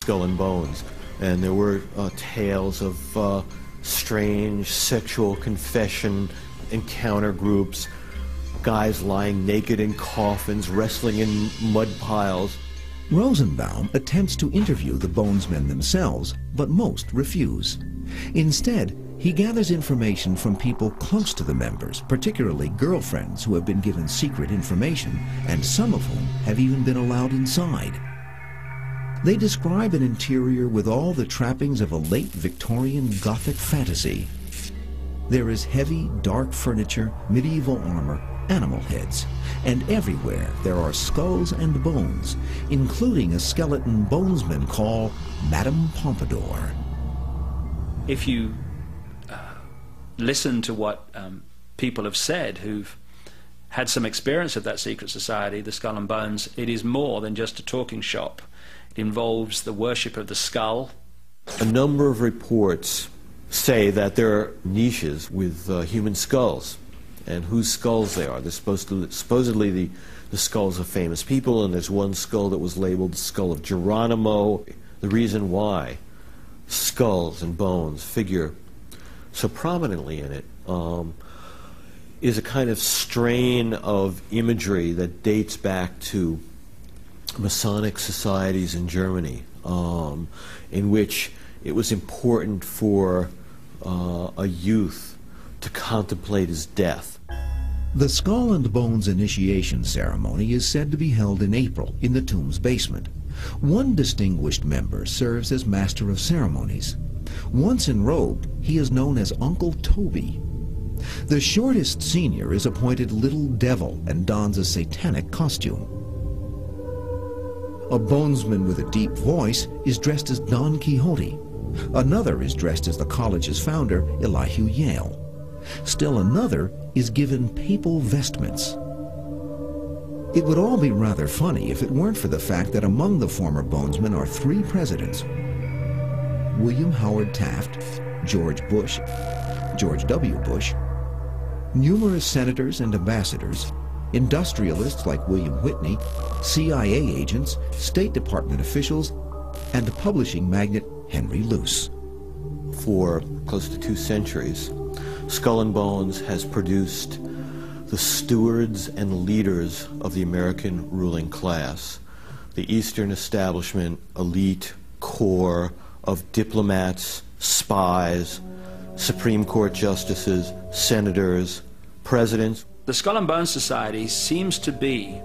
Skull and Bones, and there were tales of strange sexual confession encounter groups, guys lying naked in coffins, wrestling in mud piles. Rosenbaum attempts to interview the Bonesmen themselves, but most refuse. Instead, he gathers information from people close to the members, particularly girlfriends who have been given secret information, and some of whom have even been allowed inside. They describe an interior with all the trappings of a late Victorian Gothic fantasy. There is heavy, dark furniture, medieval armor, animal heads, and everywhere there are skulls and bones, including a skeleton bonesmen call Madame Pompadour. If you listen to what people have said who've had some experience of that secret society, the Skull and Bones, it is more than just a talking shop. It involves the worship of the skull. A number of reports say that there are niches with human skulls, and whose skulls they are. They're supposedly the skulls of famous people, and there's one skull that was labeled the skull of Geronimo. The reason why skulls and bones figure so prominently in it is a kind of strain of imagery that dates back to Masonic societies in Germany, in which it was important for a youth to contemplate his death. The Skull and Bones initiation ceremony is said to be held in April in the tomb's basement. One distinguished member serves as master of ceremonies. Once enrobed, he is known as Uncle Toby. The shortest senior is appointed Little Devil and dons a satanic costume. A bonesman with a deep voice is dressed as Don Quixote. Another is dressed as the college's founder, Elihu Yale. Still another is given papal vestments. It would all be rather funny if it weren't for the fact that among the former bonesmen are three presidents: William Howard Taft, George Bush, George W. Bush, numerous senators and ambassadors, industrialists like William Whitney, CIA agents, State Department officials, and publishing magnate Henry Luce. For close to 2 centuries, Skull and Bones has produced the stewards and leaders of the American ruling class, the Eastern establishment, elite core of diplomats, spies, Supreme Court justices, senators, presidents. The Skull and Bones Society seems to be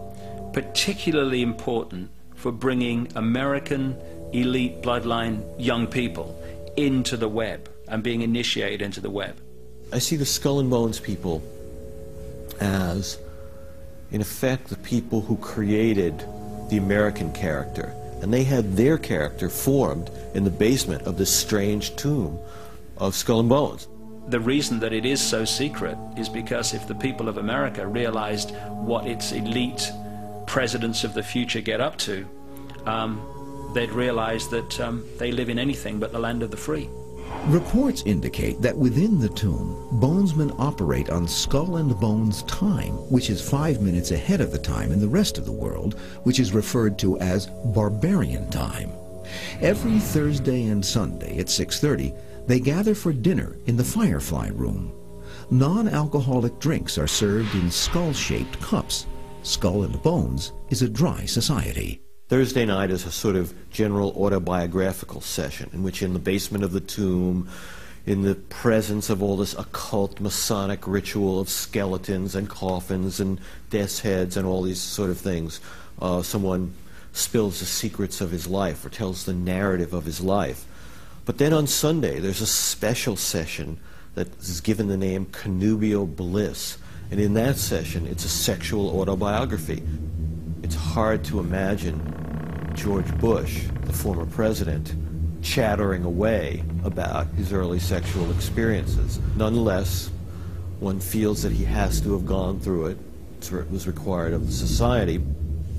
particularly important for bringing American elite bloodline young people into the web and being initiated into the web. I see the Skull and Bones people as, in effect, the people who created the American character. And they had their character formed in the basement of this strange tomb of Skull and Bones. The reason that it is so secret is because if the people of America realized what its elite presidents of the future get up to, they'd realize that they live in anything but the land of the free. Reports indicate that within the tomb, bonesmen operate on Skull and Bones time, which is 5 minutes ahead of the time in the rest of the world, which is referred to as barbarian time. Every Thursday and Sunday at 6:30, they gather for dinner in the Firefly Room. Non-alcoholic drinks are served in skull-shaped cups. Skull and Bones is a dry society. Thursday night is a sort of general autobiographical session in which, in the basement of the tomb, in the presence of all this occult Masonic ritual of skeletons and coffins and death's heads and all these sort of things, someone spills the secrets of his life or tells the narrative of his life. But then on Sunday, there's a special session that is given the name Connubio Bliss. And in that session, it's a sexual autobiography. It's hard to imagine George Bush, the former president, chattering away about his early sexual experiences. Nonetheless, one feels that he has to have gone through it. It was required of the society.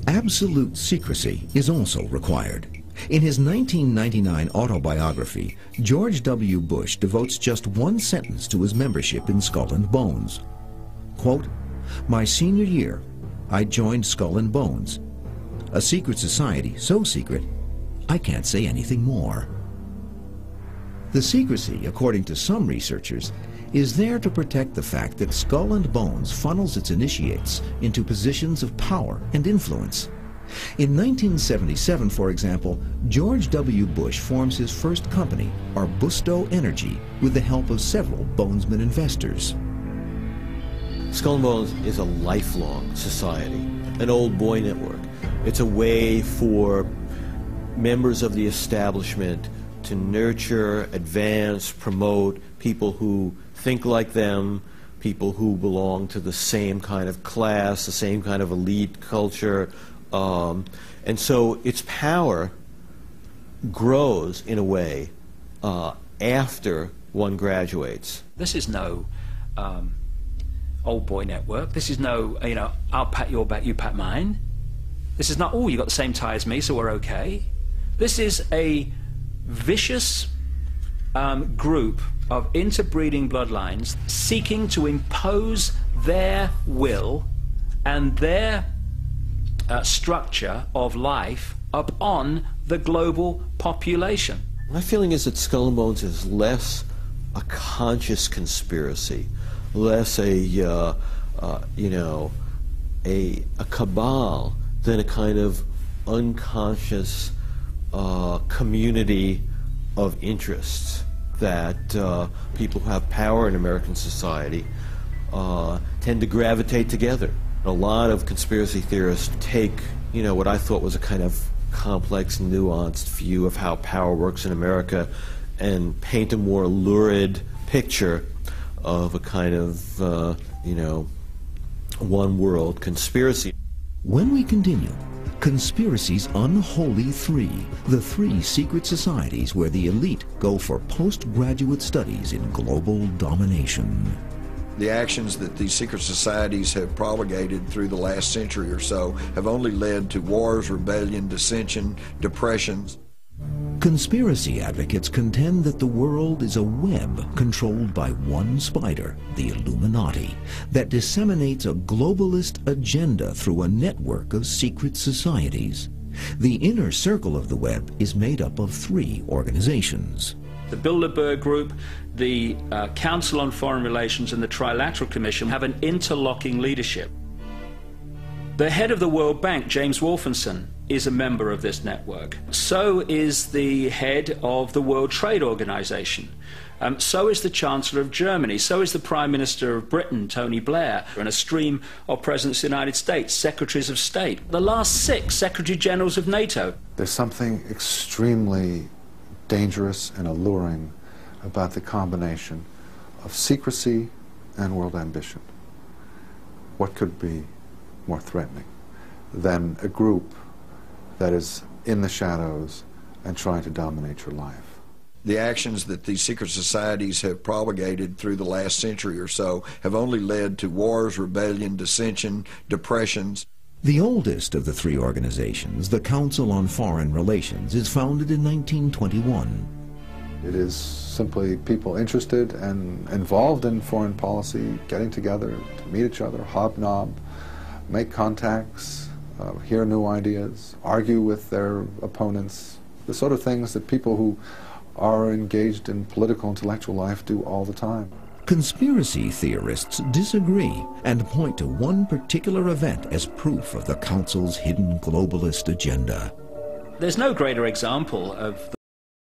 Absolute secrecy is also required. In his 1999 autobiography, George W. Bush devotes just one sentence to his membership in Skull and Bones. Quote, "My senior year, I joined Skull and Bones, a secret society so secret, I can't say anything more. The secrecy, according to some researchers, is there to protect the fact that Skull and Bones funnels its initiates into positions of power and influence. In 1977, for example, George W. Bush forms his first company, Arbusto Energy, with the help of several Bonesman investors. Skull and Bones is a lifelong society, an old boy network. It's a way for members of the establishment to nurture, advance, promote people who think like them, people who belong to the same kind of class, the same kind of elite culture. And so its power grows in a way after one graduates. This is no old boy network. This is no, I'll pat your back, you pat mine. This is not, oh, you got the same tie as me, so we're okay. This is a vicious group of interbreeding bloodlines seeking to impose their will and their structure of life upon the global population. My feeling is that Skull and Bones is less a conscious conspiracy, less a cabal than a kind of unconscious community of interests that people who have power in American society tend to gravitate together. A lot of conspiracy theorists take, what I thought was a kind of complex, nuanced view of how power works in America and paint a more lurid picture of a kind of, one world conspiracy. When we continue, Conspiracy's Unholy Three, the three secret societies where the elite go for postgraduate studies in global domination. The actions that these secret societies have propagated through the last century or so have only led to wars, rebellion, dissension, depressions. Conspiracy advocates contend that the world is a web controlled by one spider, the Illuminati, that disseminates a globalist agenda through a network of secret societies. The inner circle of the web is made up of three organizations. The Bilderberg Group, the Council on Foreign Relations and the Trilateral Commission have an interlocking leadership. The head of the World Bank, James Wolfensohn, is a member of this network. So is the head of the World Trade Organization. So is the Chancellor of Germany. So is the Prime Minister of Britain, Tony Blair, and a stream of Presidents of the United States, Secretaries of State, the last 6 Secretary Generals of NATO. There's something extremely dangerous and alluring about the combination of secrecy and world ambition. What could be more threatening than a group that is in the shadows and trying to dominate your life? The actions that these secret societies have propagated through the last century or so have only led to wars, rebellion, dissension, depressions. The oldest of the three organizations, the Council on Foreign Relations, is founded in 1921. It is simply people interested and involved in foreign policy getting together to meet each other, hobnob, make contacts, hear new ideas, argue with their opponents, the sort of things that people who are engaged in political intellectual life do all the time. Conspiracy theorists disagree and point to one particular event as proof of the Council's hidden globalist agenda. There's no greater example of